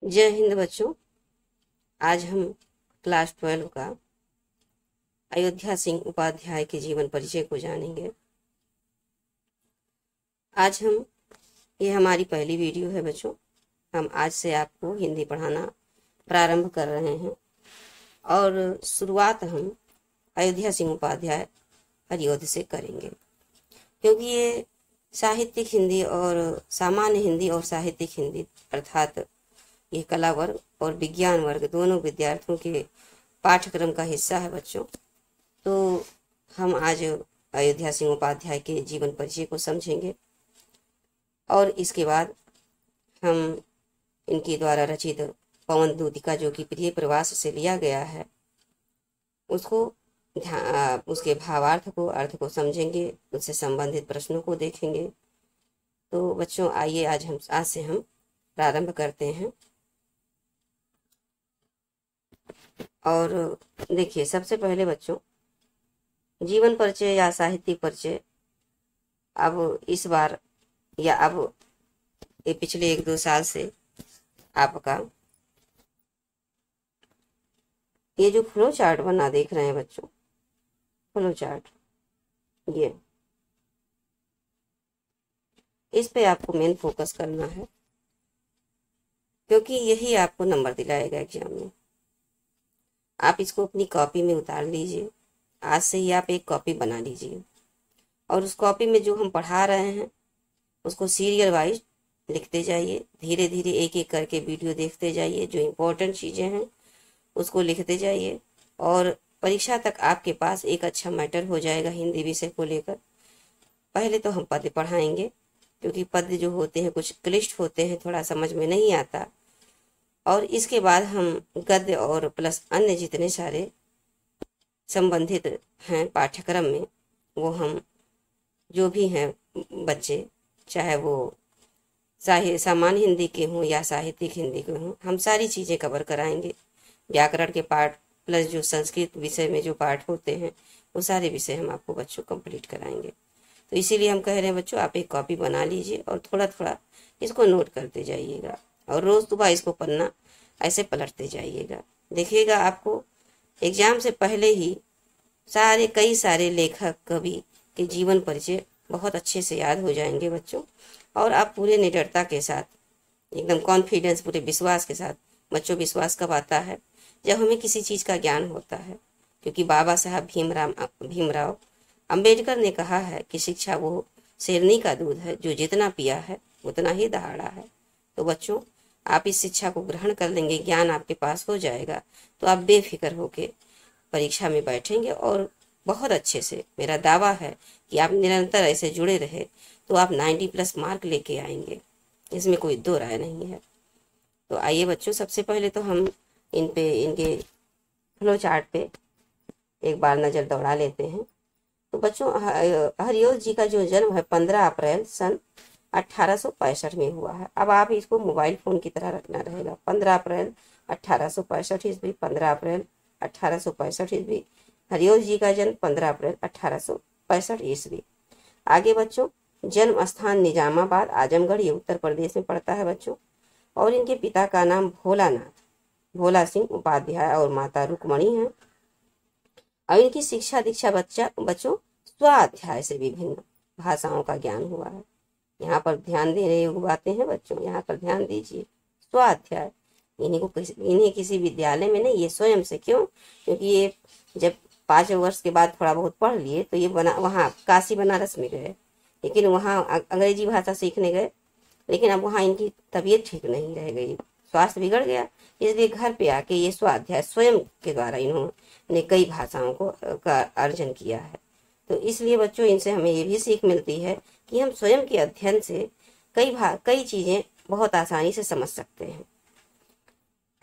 जय हिंद बच्चों। आज हम क्लास 12 का अयोध्या सिंह उपाध्याय के जीवन परिचय को जानेंगे। आज ये हमारी पहली वीडियो है बच्चों। हम आज से आपको हिंदी पढ़ाना प्रारंभ कर रहे हैं और शुरुआत हम अयोध्या सिंह उपाध्याय हरिऔध से करेंगे, क्योंकि ये साहित्यिक हिंदी और सामान्य हिंदी और साहित्यिक हिंदी अर्थात ये कला वर्ग और विज्ञान वर्ग दोनों विद्यार्थियों के पाठ्यक्रम का हिस्सा है बच्चों। तो हम आज अयोध्या सिंह उपाध्याय के जीवन परिचय को समझेंगे और इसके बाद हम इनके द्वारा रचित पवन दूतिका, जो कि प्रिय प्रवास से लिया गया है, उसको उसके भावार्थ को, अर्थ को समझेंगे, उससे संबंधित प्रश्नों को देखेंगे। तो बच्चों आइए आज से हम प्रारंभ करते हैं। और देखिए, सबसे पहले बच्चों जीवन परिचय या साहित्यिक परिचय अब इस बार या अब ये पिछले 1-2 साल से आपका ये जो फ्लो चार्ट बना देख रहे हैं बच्चों, फ्लो चार्ट, ये इस पे आपको मेन फोकस करना है, क्योंकि यही आपको नंबर दिलाएगा एग्जाम में। आप इसको अपनी कॉपी में उतार लीजिए। आज से ही आप एक कॉपी बना लीजिए और उस कॉपी में जो हम पढ़ा रहे हैं उसको सीरियल वाइज लिखते जाइए। धीरे धीरे एक एक करके वीडियो देखते जाइए, जो इम्पोर्टेंट चीज़ें हैं उसको लिखते जाइए और परीक्षा तक आपके पास एक अच्छा मैटर हो जाएगा हिंदी विषय को लेकर। पहले तो हम पद पढ़ाएंगे, क्योंकि पद जो होते हैं कुछ क्लिष्ट होते हैं, थोड़ा समझ में नहीं आता। और इसके बाद हम गद्य और प्लस अन्य जितने सारे संबंधित हैं पाठ्यक्रम में, वो हम जो भी हैं बच्चे, चाहे वो सामान्य हिंदी के हों या साहित्यिक हिंदी के हों, हम सारी चीज़ें कवर कराएंगे। व्याकरण के पाठ प्लस जो संस्कृत विषय में जो पाठ होते हैं वो सारे विषय हम आपको बच्चों कंप्लीट कराएंगे। तो इसीलिए हम कह रहे हैं बच्चों, आप एक कॉपी बना लीजिए और थोड़ा थोड़ा इसको नोट करते जाइएगा और रोज़ सुबह इसको पन्ना ऐसे पलटते जाइएगा। देखिएगा आपको एग्जाम से पहले ही कई सारे लेखक कवि के जीवन परिचय बहुत अच्छे से याद हो जाएंगे बच्चों, और आप पूरे निडरता के साथ, एकदम कॉन्फिडेंस, पूरे विश्वास के साथ। बच्चों, विश्वास कब आता है? जब हमें किसी चीज़ का ज्ञान होता है, क्योंकि बाबा साहब भीमराव अंबेडकर ने कहा है कि शिक्षा वो शेरनी का दूध है जो जितना पिया है उतना ही दहाड़ा है। तो बच्चों, आप इस शिक्षा को ग्रहण कर लेंगे, ज्ञान आपके पास हो जाएगा, तो आप बेफिक्र होके परीक्षा में बैठेंगे और बहुत अच्छे से, मेरा दावा है कि आप निरंतर ऐसे जुड़े रहे तो आप 90+ मार्क लेके आएंगे, इसमें कोई दो राय नहीं है। तो आइए बच्चों, सबसे पहले तो हम इनके फ्लो चार्ट पे एक बार नज़र दौड़ा लेते हैं। तो बच्चों, हरिऔध जी का जो जन्म है 15 अप्रैल सन 1865 में हुआ है। अब आप इसको मोबाइल फ़ोन की तरह रखना रहेगा। 15 अप्रैल 1865 ईस्वी, 15 अप्रैल 1865 ईस्वी। हरिऔध जी का जन्म 15 अप्रैल 1865 ईस्वी। आगे बच्चों, जन्म स्थान निजामाबाद, आजमगढ़, ये उत्तर प्रदेश में पड़ता है बच्चों। और इनके पिता का नाम भोला सिंह उपाध्याय और माता रुक्मणी है। और इनकी शिक्षा दीक्षा बच्चों स्वाध्याय से विभिन्न भाषाओं का ज्ञान हुआ है। यहाँ पर ध्यान देने योग्य बातें हैं बच्चों, यहाँ पर ध्यान दीजिए। स्वाध्याय, इन्हें किसी विद्यालय में नहीं, ये स्वयं से। क्यों? क्योंकि ये जब 5 वर्ष के बाद थोड़ा बहुत पढ़ लिए तो ये वहाँ काशी बनारस में गए, लेकिन वहाँ अंग्रेजी भाषा सीखने गए, लेकिन अब वहाँ इनकी तबीयत ठीक नहीं रह गई, स्वास्थ्य बिगड़ गया, इसलिए घर पे आके ये स्वाध्याय स्वयं के द्वारा इन्होंने कई भाषाओं का अर्जन किया है। तो इसलिए बच्चों, इनसे हमें ये भी सीख मिलती है कि हम स्वयं के अध्ययन से कई चीज़ें बहुत आसानी से समझ सकते हैं।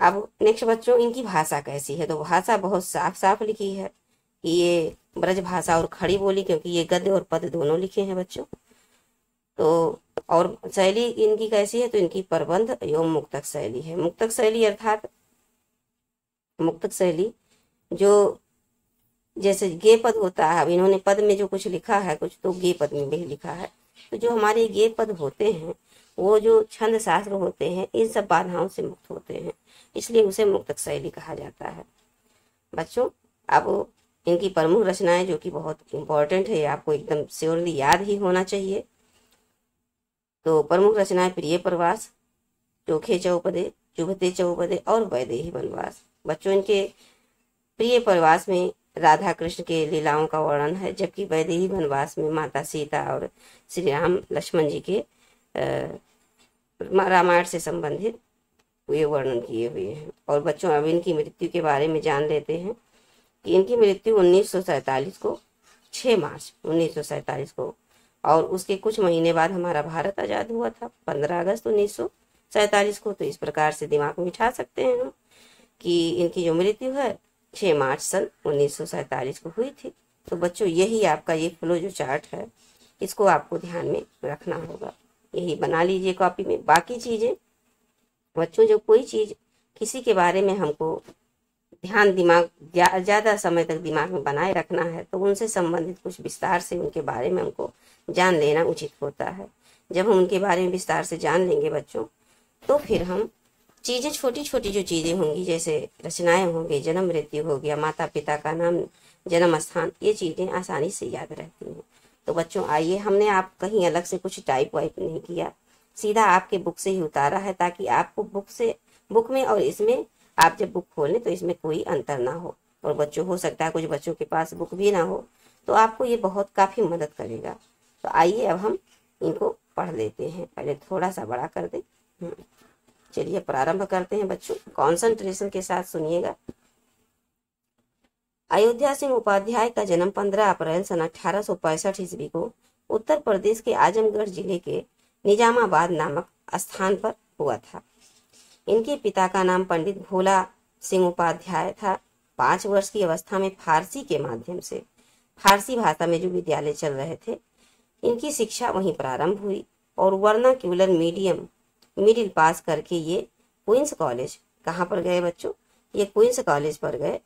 अब नेक्स्ट बच्चों, इनकी भाषा कैसी है? तो भाषा बहुत साफ साफ लिखी है कि ये ब्रज भाषा और खड़ी बोली, क्योंकि ये गद्य और पद दोनों लिखे हैं बच्चों। तो और शैली इनकी कैसी है? तो इनकी प्रबंध एवं मुक्तक शैली है। मुक्तक शैली अर्थात मुक्तक शैली जो जैसे गे पद होता है, अब इन्होंने पद में जो कुछ लिखा है, कुछ तो गे पद में भी लिखा है। तो जो हमारे गे पद होते हैं वो जो छंद शास्त्र होते हैं इन सब बाधाओं से मुक्त होते हैं, इसलिए उसे मुक्तक शैली कहा जाता है। बच्चों, अब इनकी प्रमुख रचनाएं जो कि बहुत इंपॉर्टेंट है, आपको एकदम श्योरली याद ही होना चाहिए। तो प्रमुख रचनाएं प्रिय प्रवास, चोखे चौपदे, चुभते चौपदे और वैदेही वनवास। बच्चों, इनके प्रिय प्रवास में राधा कृष्ण के लीलाओं का वर्णन है, जबकि वैदेही वनवास में माता सीता और श्री राम लक्ष्मण जी के रामायण से संबंधित ये वर्णन किए हुए हैं। और बच्चों, अब इनकी मृत्यु के बारे में जान लेते हैं कि इनकी मृत्यु 1947 को 6 मार्च 1947 को, और उसके कुछ महीने बाद हमारा भारत आजाद हुआ था 15 अगस्त 1947 को। तो इस प्रकार से दिमाग में बिठा सकते हैं हम कि इनकी जो मृत्यु है 6 मार्च सन 1947 को हुई थी। तो बच्चों, यही आपका ये फ्लो जो चार्ट है, इसको आपको ध्यान में रखना होगा, यही बना लीजिए कॉपी में। बाकी चीजें बच्चों, जो कोई चीज किसी के बारे में हमको ध्यान दिमाग ज्यादा समय तक दिमाग में बनाए रखना है, तो उनसे संबंधित कुछ विस्तार से उनके बारे में हमको जान लेना उचित होता है। जब हम उनके बारे में विस्तार से जान लेंगे बच्चों, तो फिर हम चीजें, छोटी छोटी जो चीजें होंगी, जैसे रचनाएं होंगी, जन्म मृत्यु हो गया, माता पिता का नाम, जन्म स्थान, ये चीजें आसानी से याद रहती हैं। तो बच्चों, आइए, हमने आप कहीं अलग से कुछ टाइप वाइप नहीं किया, सीधा आपके बुक से ही उतारा है, ताकि आपको बुक में और इसमें आप जब बुक खोलें तो इसमें कोई अंतर ना हो। और बच्चों, हो सकता है कुछ बच्चों के पास बुक भी ना हो, तो आपको ये बहुत काफी मदद करेगा। तो आइए, अब हम इनको पढ़ लेते हैं। पहले थोड़ा सा बड़ा कर दे। चलिए प्रारंभ करते हैं बच्चों, कॉन्सेंट्रेशन के साथ सुनिएगा। अयोध्या सिंह उपाध्याय का जन्म 15 अप्रैल सन 1865 ईस्वी को उत्तर प्रदेश के आजमगढ़ जिले के निजामाबाद नामक स्थान पर हुआ था। इनके पिता का नाम पंडित भोला सिंह उपाध्याय था। 5 वर्ष की अवस्था में फारसी के माध्यम से, फारसी भाषा में जो विद्यालय चल रहे थे, इनकी शिक्षा वहीं प्रारंभ हुई और वर्नाक्यूलर मीडियम मिडिल पास करके ये क्वींस कॉलेज, कहाँ पर गए बच्चों? ये क्वींस कॉलेज पर गए।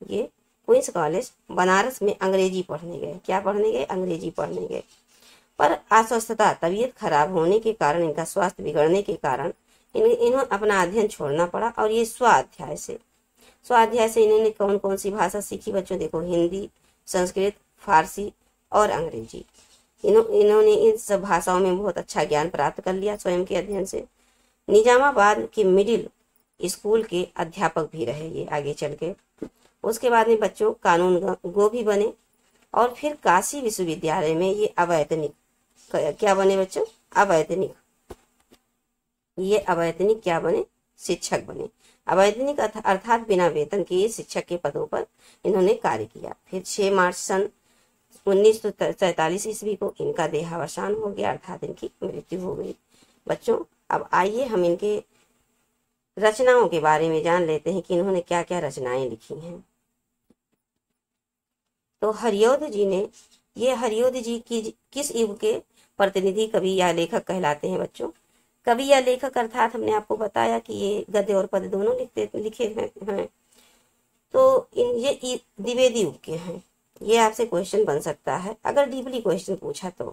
ये क्वींस कॉलेज बनारस में अंग्रेजी पढ़ने गए। क्या पढ़ने गए? अंग्रेजी पढ़ने गए। पर अस्वस्थता, तबीयत खराब होने के कारण, इनका स्वास्थ्य बिगड़ने के कारण इन्होंने अपना अध्ययन छोड़ना पड़ा। और ये स्वाध्याय से इन्होंने कौन कौन सी भाषा सीखी बच्चों? देखो, हिंदी, संस्कृत, फारसी और अंग्रेजी। इन्होंने इन सब भाषाओं में बहुत अच्छा ज्ञान प्राप्त कर लिया स्वयं के अध्ययन से। निजामाबाद के मिडिल स्कूल के अध्यापक भी रहे ये आगे चल के। उसके बाद में बच्चों कानून गो भी बने और फिर काशी विश्वविद्यालय में ये अवैतनिक, क्या बने बच्चों? अवैतनिक। ये अवैतनिक क्या बने? शिक्षक बने। अवैतनिक अर्थात बिना वेतन के ये शिक्षक के पदों पर इन्होंने कार्य किया। फिर 6 मार्च सन 1947 ईस्वी को इनका देहावसान हो गया, अर्थात इनकी मृत्यु हो गई। बच्चों, अब आइए हम इनके रचनाओं के बारे में जान लेते हैं कि इन्होंने क्या क्या रचनाएं लिखी हैं। तो हरियोध जी की किस युग के प्रतिनिधि कवि या लेखक कहलाते हैं बच्चों? कवि या लेखक अर्थात हमने आपको बताया कि ये गद्य और पद्य दोनों लिखे हैं। तो ये द्विवेदी युग के हैं। ये आपसे क्वेश्चन बन सकता है अगर डीपली क्वेश्चन पूछा तो,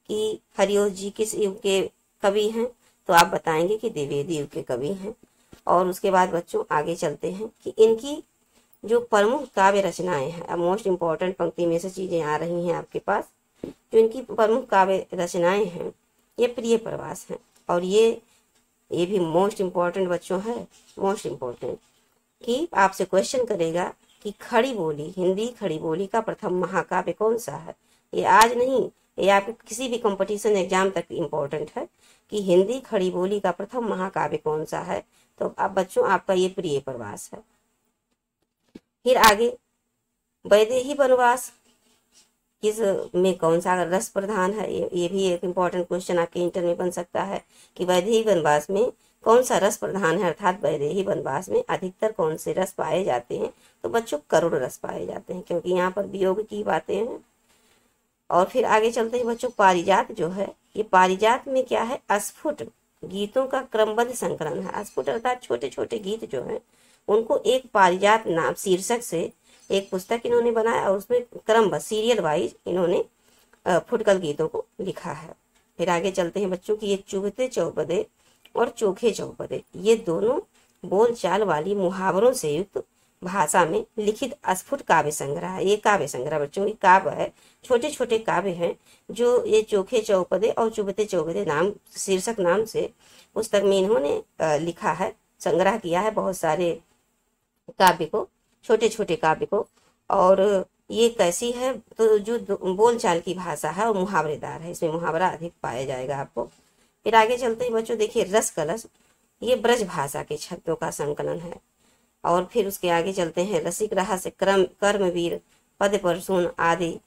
कि हरियोध जी किस युग के कवि हैं, तो आप बताएंगे कि द्विवेदी युग के कवि हैं। और उसके बाद बच्चों आगे चलते हैं कि इनकी जो प्रमुख काव्य रचनाएं हैं, अब मोस्ट इम्पोर्टेंट पंक्ति में से चीजें आ रही हैं आपके पास। जो इनकी प्रमुख काव्य रचनाएं हैं, ये प्रिय प्रवास हैं। और ये भी मोस्ट इम्पोर्टेंट बच्चों है, मोस्ट इम्पोर्टेंट, कि आपसे क्वेश्चन करेगा कि खड़ी बोली, हिंदी खड़ी बोली का प्रथम महाकाव्य कौन सा है? ये आज नहीं, ये आपके किसी भी कंपटीशन एग्जाम तक इम्पोर्टेंट है कि हिंदी खड़ी बोली का प्रथम महाकाव्य कौन सा है। तो अब बच्चों आपका ये प्रिय प्रवास है। फिर आगे वैदेही वनवास किस में कौन सा रस प्रधान है? ये भी एक इम्पोर्टेंट क्वेश्चन आपके इंटर में बन सकता है कि वैदेही वनवास में कौन सा रस प्रधान है, अर्थात वैदेही वनवास में अधिकतर कौन से रस पाए जाते हैं? तो बच्चों करुण रस पाए जाते हैं, क्योंकि यहाँ पर वियोग की बातें हैं। और फिर आगे चलते हैं बच्चों, पारिजात जो है, ये पारिजात में क्या है? अस्फुट गीतों का क्रमबद्ध संकलन है। अस्फुट अर्थात छोटे छोटे गीत जो है, उनको एक पारिजात नाम शीर्षक से एक पुस्तक इन्होंने बनाया और उसमें क्रमबद्ध सीरियल वाइज इन्होंने फुटकल गीतों को लिखा है। फिर आगे चलते हैं बच्चों कि ये चुभते चौपदे और चोखे चौपदे ये दोनों बोलचाल वाली मुहावरों से युक्त भाषा में लिखित अस्फुट काव्य संग्रह है। ये काव्य संग्रह बच्चों ये काव्य है, छोटे छोटे काव्य हैं जो ये चोखे चौपदे और चुभते चौपदे नाम शीर्षक नाम से पुस्तक में इन्होंने लिखा है, संग्रह किया है बहुत सारे काव्य को, छोटे छोटे काव्य को। और ये कैसी है तो जो बोलचाल की भाषा है और मुहावरेदार है, इसमें मुहावरा अधिक पाया जाएगा आपको। फिर आगे चलते हैं बच्चों, देखिए रस कलश ये ब्रज भाषा के शब्दों का संकलन है। और फिर उसके आगे चलते हैं रसिक रहा से कर्मवीर पद परसून आदि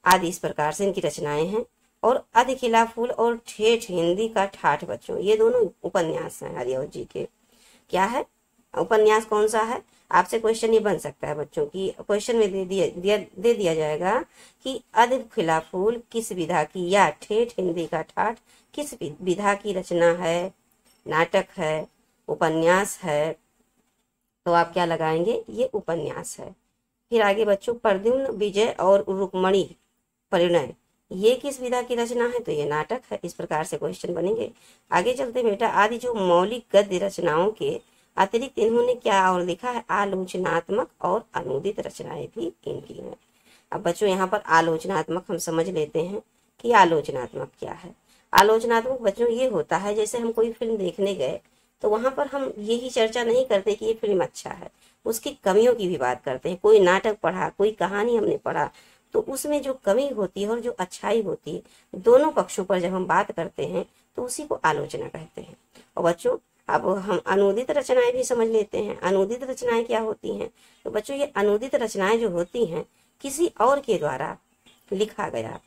आदि इस प्रकार से इनकी रचनाएं हैं। और अधिखिला फूल और ठेठ हिंदी का ठाठ बच्चों ये दोनों उपन्यास हैं हरिऔध जी के। क्या है उपन्यास कौन सा है, आपसे क्वेश्चन ये बन सकता है बच्चों की, क्वेश्चन में दे दिया जाएगा कि अधिखिला फूल किस विधा की या ठेठ हिंदी का ठाठ किस विधा की रचना है, नाटक है, उपन्यास है, तो आप क्या लगाएंगे, ये उपन्यास है। फिर आगे बच्चों प्रद्युम्न विजय और रुक्मणी परिणय ये किस विधा की रचना है, तो ये नाटक है। इस प्रकार से क्वेश्चन बनेंगे। आगे चलते बेटा, आदि जो मौलिक गद्य रचनाओं के अतिरिक्त इन्होंने क्या और लिखा है, आलोचनात्मक और अनुदित रचनाएं भी इनकी हैं। अब बच्चों यहाँ पर आलोचनात्मक हम समझ लेते हैं कि आलोचनात्मक क्या है। आलोचनात्मक बच्चों ये होता है जैसे हम कोई फिल्म देखने गए तो वहां पर हम यही चर्चा नहीं करते कि ये फिल्म अच्छा है, उसकी कमियों की भी बात करते हैं। कोई नाटक पढ़ा, कोई कहानी हमने पढ़ा, तो उसमें जो कमी होती है और जो अच्छाई होती है, दोनों पक्षों पर जब हम बात करते हैं तो उसी को आलोचना कहते हैं। और बच्चों अब हम अनुदित रचनाएं भी समझ लेते हैं। अनुदित रचनाएं क्या होती हैं, तो बच्चों ये अनुदित रचनाएं जो होती हैं किसी और के द्वारा लिखा गया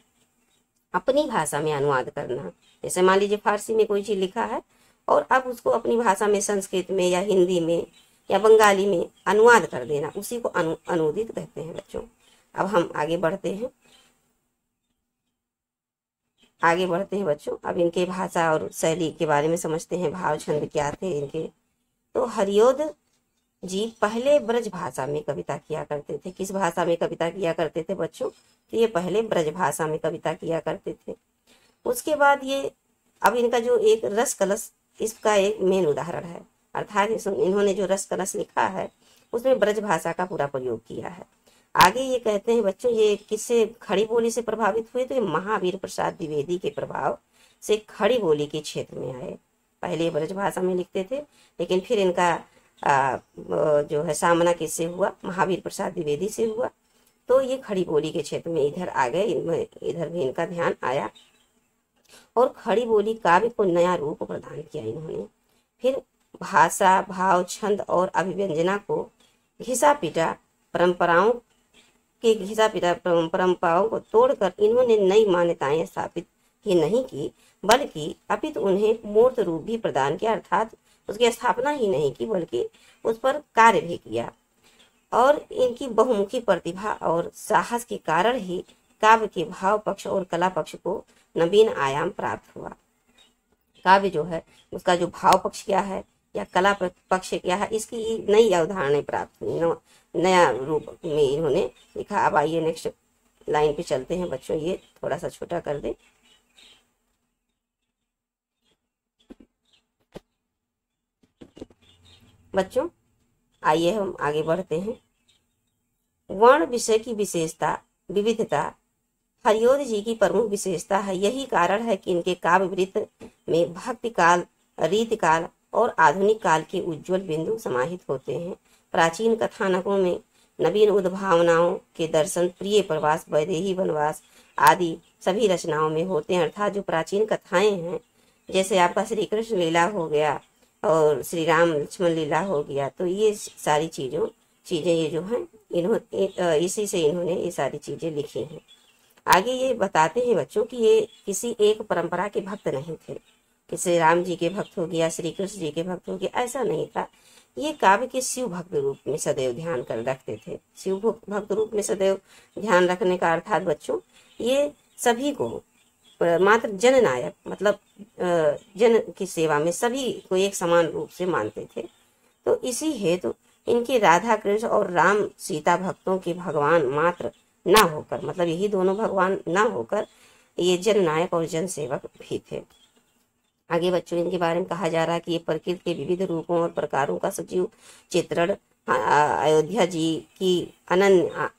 अपनी भाषा में अनुवाद करना। जैसे मान लीजिए फारसी में कोई चीज लिखा है और अब उसको अपनी भाषा में, संस्कृत में या हिंदी में या बंगाली में अनुवाद कर देना, उसी को अनुदित कहते हैं बच्चों। अब हम आगे बढ़ते हैं बच्चों। अब इनके भाषा और शैली के बारे में समझते हैं, भाव छंद क्या थे इनके। तो हरिऔध जी पहले ब्रज भाषा में कविता किया करते थे। किस भाषा में कविता किया करते थे बच्चों, तो ये पहले ब्रज भाषा में कविता किया करते थे। उसके बाद ये अब इनका जो एक रस कलश इसका एक मेन उदाहरण है, अर्थात इन्होंने जो रस कलश लिखा है उसमें ब्रज भाषा का पूरा प्रयोग किया है। आगे ये कहते हैं बच्चों ये किससे खड़ी बोली से प्रभावित हुए, तो ये महावीर प्रसाद द्विवेदी के प्रभाव से खड़ी बोली के क्षेत्र में आए। पहले ब्रज भाषा में लिखते थे लेकिन फिर इनका जो है सामना किससे हुआ, महावीर प्रसाद द्विवेदी से हुआ, तो ये खड़ी बोली के क्षेत्र में इधर आ गए, इधर भी इनका ध्यान आया और खड़ी बोली काव्य को नया रूप प्रदान किया इन्होंने। फिर भाषा, भाव, छंद और अभिव्यंजना को घिसा पिटा परंपराओं को तोड़कर इन्होंने नई मान्यताएं स्थापित ही नहीं की बल्कि अपितु उन्हें मूर्त रूप भी प्रदान किया, अर्थात उसकी स्थापना ही नहीं की बल्कि उस पर कार्य भी किया। और इनकी बहुमुखी प्रतिभा और साहस के कारण ही काव्य के भाव पक्ष और कला पक्ष को नवीन आयाम प्राप्त हुआ। काव्य जो है उसका जो भाव पक्ष क्या है या कला पक्ष क्या है, इसकी नई अवधारणाएं प्राप्त हुई, नया रूप में इन्होंने लिखा। अब आइए नेक्स्ट लाइन पे चलते हैं बच्चों, ये थोड़ा सा छोटा कर दे। बच्चों आइए हम आगे बढ़ते हैं। वर्ण विषय की विशेषता, विविधता हरिऔध जी की प्रमुख विशेषता है। यही कारण है कि इनके काव्य वृत्त में भक्ति काल, रीति काल और आधुनिक काल के उज्जवल बिंदु समाहित होते हैं। प्राचीन कथानकों में नवीन उद्भावनाओं के दर्शन, प्रिय प्रवास, वैदेही वनवास आदि सभी रचनाओं में होते हैं। अर्थात जो प्राचीन कथाएं हैं, जैसे आपका श्री कृष्ण लीला हो गया और श्री राम लक्ष्मण लीला हो गया, तो ये सारी चीजें ये जो हैं इन्होंने इसी से इन्होंने ये सारी चीजें लिखी हैं। आगे ये बताते हैं बच्चों कि ये किसी एक परंपरा के भक्त नहीं थे कि श्री राम जी के भक्त हो गया, श्री कृष्ण जी के भक्त हो गया, ऐसा नहीं था। ये काव्य के शिव भक्त रूप में सदैव ध्यान कर रखते थे। शिव भक्त रूप में सदैव ध्यान रखने का अर्थात बच्चों ये सभी को मात्र जननायक मतलब जन की सेवा में सभी को एक समान रूप से मानते थे। तो इसी हेतु इनके राधा कृष्ण और राम सीता भक्तों के भगवान मात्र ना होकर, मतलब यही दोनों भगवान ना होकर ये जननायक और जनसेवक भी थे। आगे बच्चों इनके बारे में कहा जा रहा है कि ये प्रकृति के विविध रूपों और प्रकारों का सजीव चित्रण अयोध्या जी की अनन्य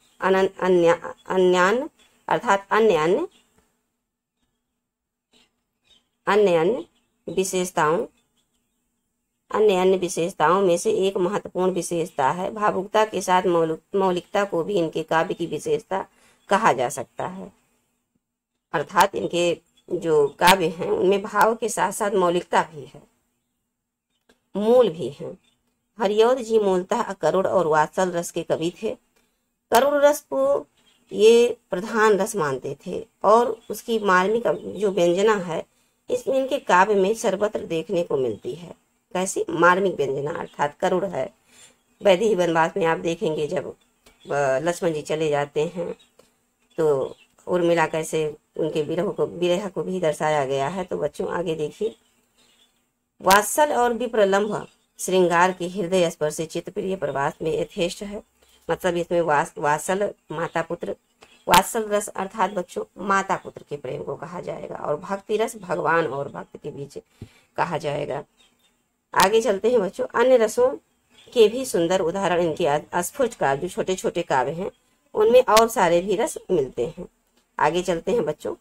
अन्यान अर्थात अन्य अन्य विशेषताओं में से एक महत्वपूर्ण विशेषता है। भावुकता के साथ मौलिकता को भी इनके काव्य की विशेषता कहा जा सकता है। अर्थात इनके जो काव्य हैं उनमें भाव के साथ साथ मौलिकता भी है, मूल भी है। हरिऔध जी मूलतः करुण और वात्सल रस के कवि थे। करुण रस को ये प्रधान रस मानते थे और उसकी मार्मिक जो व्यंजना है इनके काव्य में सर्वत्र देखने को मिलती है। कैसी मार्मिक व्यंजना अर्थात करुण है। वैदेही वनवास में आप देखेंगे जब लक्ष्मण जी चले जाते हैं तो उर्मिला कैसे उनके विरह को भी दर्शाया गया है। तो बच्चों आगे देखिए, वात्सल और विप्रलंभ श्रृंगार के हृदय स्पर्शी चित्त प्रिय प्रवास में यथेष्ट है। मतलब इसमें वात्सल माता पुत्र, वात्सल रस अर्थात बच्चों माता पुत्र के प्रेम को कहा जाएगा और भक्ति रस भगवान और भक्त के बीच कहा जाएगा। आगे चलते हैं बच्चों, अन्य रसों के भी सुंदर उदाहरण इनके अस्फुट काव्य जो छोटे छोटे काव्य हैं उनमें और सारे भी रस मिलते हैं। आगे चलते हैं बच्चों,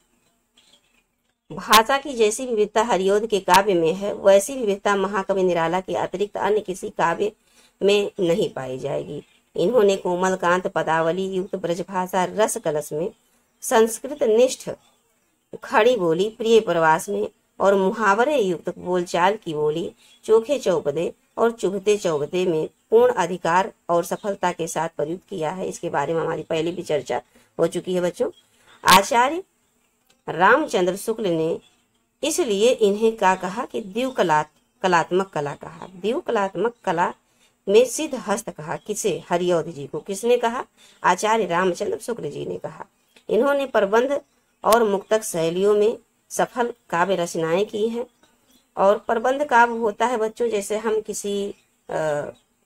भाषा की जैसी विविधता हरिऔध के काव्य में है वैसी विविधता महाकवि निराला के अतिरिक्त अन्य किसी काव्य में नहीं पाई जाएगी। इन्होंने कोमल कांत पदावली युक्त ब्रजभाषा रस कलश में, संस्कृत निष्ठ खड़ी बोली प्रिय प्रवास में और मुहावरे युक्त बोलचाल की बोली चोखे चौपदे और चुभते चौबते में पूर्ण अधिकार और सफलता के साथ प्रयुक्त किया है। इसके बारे में हमारी पहले भी चर्चा हो चुकी है बच्चों। आचार्य रामचंद्र शुक्ल ने इसलिए इन्हें क्या कहा कि कलात्मक कला कहा। द्यू कलात्मक कला में सिद्ध हस्त कहा। किसे? हरिऔध जी को। किसने कहा? आचार्य रामचंद्र शुक्ल जी ने कहा। इन्होंने प्रबंध और मुक्तक शैलियों में सफल काव्य रचनाएं की हैं। और प्रबंध काव्य होता है बच्चों जैसे हम किसी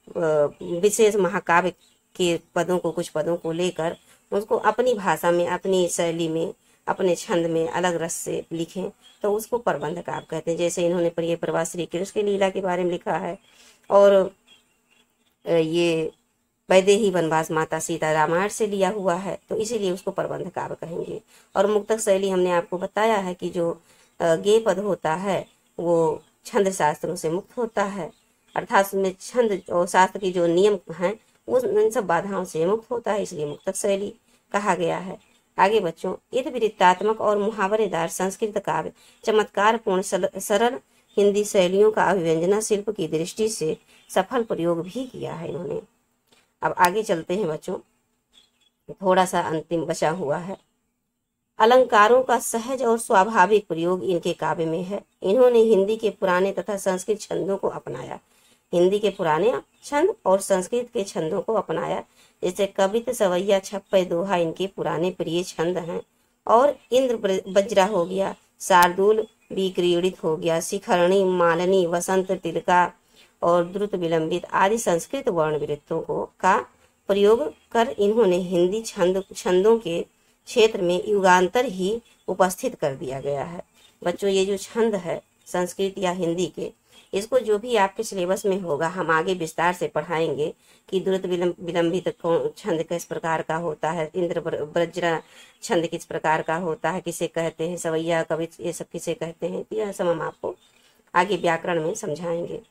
विशेष महाकाव्य के पदों को, कुछ पदों को लेकर उसको अपनी भाषा में, अपनी शैली में, अपने छंद में अलग रस से लिखें तो उसको प्रबंध काव्य कहते हैं। जैसे इन्होंने प्रिय प्रवास श्री कृष्ण की लीला के बारे में लिखा है और ये वैदेही वनवास माता सीता रामायण से लिया हुआ है तो इसीलिए उसको प्रबंध काव्य कहेंगे। और मुक्तक शैली हमने आपको बताया है कि जो गेय पद होता है वो छंद शास्त्रों से मुक्त होता है, अर्थात उसमें छंद और शास्त्र की जो नियम हैं वो इन सब बाधाओं से मुक्त होता है, इसलिए मुक्तक शैली कहा गया है। आगे बच्चों, इतवृत्तात्मक और मुहावरेदार संस्कृत काव्य चमत्कार पूर्ण सरल हिंदी शैलियों का अभिव्यंजना शिल्प की दृष्टि से सफल प्रयोग भी किया है इन्होंने। अब आगे चलते हैं बच्चों, थोड़ा सा अंतिम बचा हुआ है। अलंकारों का सहज और स्वाभाविक प्रयोग इनके काव्य में है। इन्होंने हिंदी के पुराने तथा संस्कृत छंदों को अपनाया। हिंदी के पुराने छंद और संस्कृत के छंदों को अपनाया। जैसे कवित, सवैया, छप्पय, दोहा इनके पुराने प्रिय छंद हैं। और इंद्र वज्रा हो गया, शार्दूल विक्रीड़ित हो गया, शिखरणी, मालनी, वसंत, तिलका और द्रुत विलंबित आदि संस्कृत वर्ण वृत्तों को का प्रयोग कर इन्होंने हिंदी छंदों के क्षेत्र में युगांतर ही उपस्थित कर दिया गया है। बच्चों ये जो छंद है संस्कृत या हिंदी के, इसको जो भी आपके सिलेबस में होगा हम आगे विस्तार से पढ़ाएंगे कि द्रुत विलंबित छंद किस प्रकार का होता है, इंद्र वज्रा छंद किस प्रकार का होता है, किसे कहते हैं, सवैया, कवित, ये सब किसे कहते हैं, यह सब हम आपको आगे व्याकरण में समझाएंगे।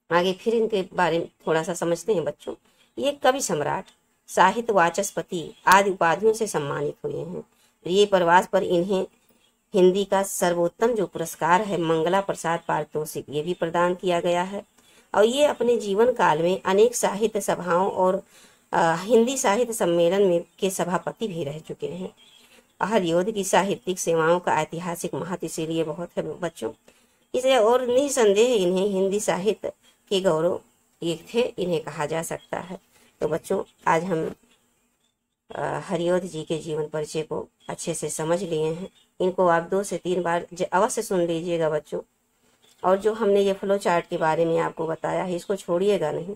आगे फिर इनके बारे में थोड़ा सा समझते हैं बच्चों। ये कवि सम्राट, साहित्य वाचस्पति आदि उपाधियों से सम्मानित हुए हैं। प्रिय प्रवास पर इन्हें हिंदी का सर्वोत्तम जो पुरस्कार है मंगला प्रसाद पारितोषिक, ये भी प्रदान किया गया है। और ये अपने जीवन काल में अनेक साहित्य सभाओं और हिंदी साहित्य सम्मेलन में के सभापति भी रह चुके हैं। हरिऔध की साहित्यिक सेवाओं का ऐतिहासिक महत्व इसीलिए बहुत है बच्चों। इसे और निसंदेह इन्हें हिंदी साहित्य के गौरव एक थे, इन्हें कहा जा सकता है। तो बच्चों आज हम हरिऔध जी के जीवन परिचय को अच्छे से समझ लिए हैं। इनको आप 2 से 3 बार अवश्य सुन लीजिएगा बच्चों। और जो हमने ये फ्लो चार्ट के बारे में आपको बताया है इसको छोड़िएगा नहीं,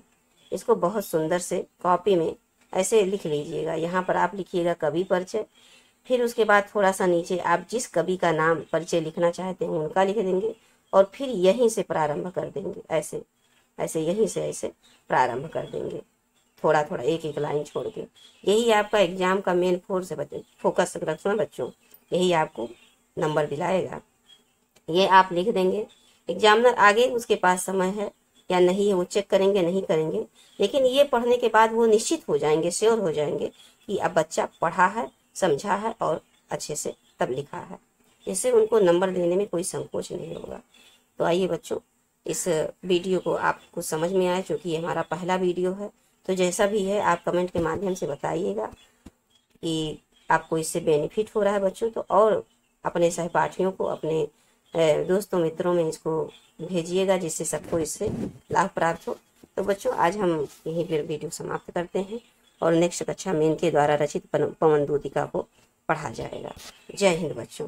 इसको बहुत सुंदर से कॉपी में ऐसे लिख लीजिएगा। यहाँ पर आप लिखिएगा कवि परिचय, फिर उसके बाद थोड़ा सा नीचे आप जिस कवि का नाम परिचय लिखना चाहते हैं उनका लिख देंगे और फिर यहीं से प्रारंभ कर देंगे। ऐसे ऐसे यहीं से ऐसे प्रारंभ कर देंगे, थोड़ा थोड़ा एक एक लाइन छोड़ के। यही आपका एग्जाम का मेन फोकस रखना बच्चों, यही आपको नंबर दिलाएगा। ये आप लिख देंगे। एग्जामिनर आगे उसके पास समय है या नहीं है वो चेक करेंगे नहीं करेंगे, लेकिन ये पढ़ने के बाद वो निश्चित हो जाएंगे, श्योर हो जाएंगे कि अब बच्चा पढ़ा है, समझा है और अच्छे से तब लिखा है। इससे उनको नंबर देने में कोई संकोच नहीं होगा। तो आइए बच्चों, इस वीडियो को आपको समझ में आए, क्योंकि ये हमारा पहला वीडियो है। तो जैसा भी है आप कमेंट के माध्यम से बताइएगा कि आपको इससे बेनिफिट हो रहा है बच्चों। तो और अपने सहपाठियों को, अपने दोस्तों मित्रों में इसको भेजिएगा, जिससे सबको इससे लाभ प्राप्त हो। तो बच्चों आज हम यही फिर वीडियो समाप्त करते हैं और नेक्स्ट कक्षा में इनके द्वारा रचित पवन दूतिका को पढ़ा जाएगा। जय हिंद बच्चों।